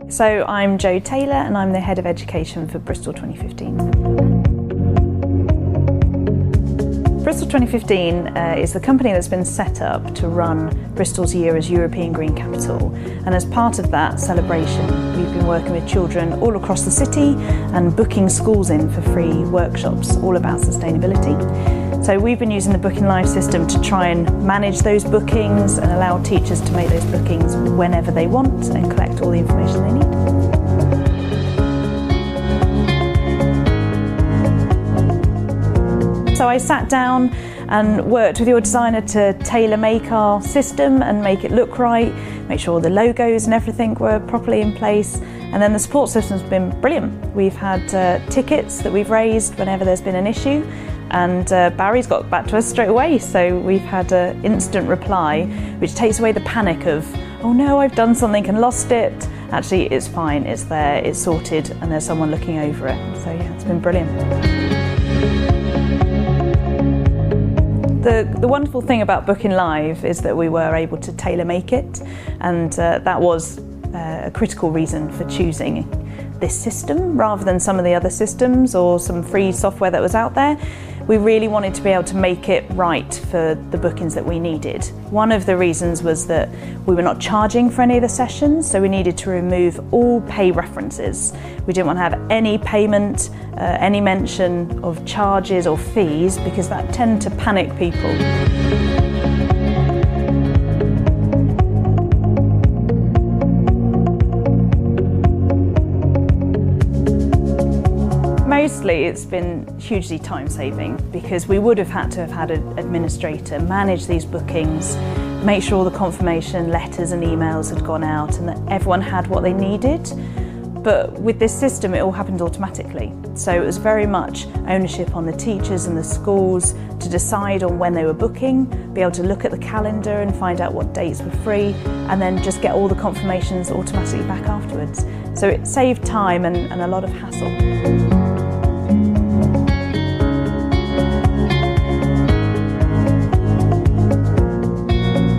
So I'm Jo Taylor and I'm the Head of Education for Bristol 2015. Bristol 2015 is the company that's been set up to run Bristol's year as European Green Capital, and as part of that celebration we've been working with children all across the city and booking schools in for free workshops all about sustainability. So we've been using the Booking Live system to try and manage those bookings and allow teachers to make those bookings whenever they want and collect all the information they need. So I sat down and worked with your designer to tailor-make our system and make it look right, make sure all the logos and everything were properly in place. And then the support system's been brilliant. We've had tickets that we've raised whenever there's been an issue, and Barry's got back to us straight away. So we've had an instant reply, which takes away the panic of, oh no, I've done something and lost it. Actually, it's fine, it's there, it's sorted, and there's someone looking over it. So yeah, it's been brilliant. The wonderful thing about Booking Live is that we were able to tailor-make it, and that was a critical reason for choosing this system rather than some of the other systems or some free software that was out there. We really wanted to be able to make it right for the bookings that we needed. One of the reasons was that we were not charging for any of the sessions, so we needed to remove all pay references. We didn't want to have any payment, any mention of charges or fees, because that tend to panic people. Mostly it's been hugely time-saving, because we would have had to have had an administrator manage these bookings, make sure all the confirmation letters and emails had gone out and that everyone had what they needed. But with this system it all happened automatically. So it was very much ownership on the teachers and the schools to decide on when they were booking, be able to look at the calendar and find out what dates were free, and then just get all the confirmations automatically back afterwards. So it saved time and a lot of hassle.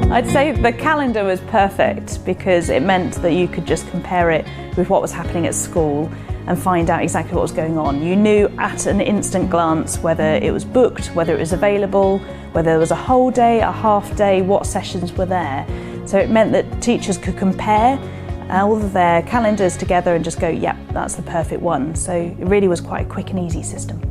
I'd say the calendar was perfect because it meant that you could just compare it with what was happening at school and find out exactly what was going on. You knew at an instant glance whether it was booked, whether it was available, whether there was a whole day, a half day, what sessions were there. So it meant that teachers could compare all of their calendars together and just go, yep, that's the perfect one. So it really was quite a quick and easy system.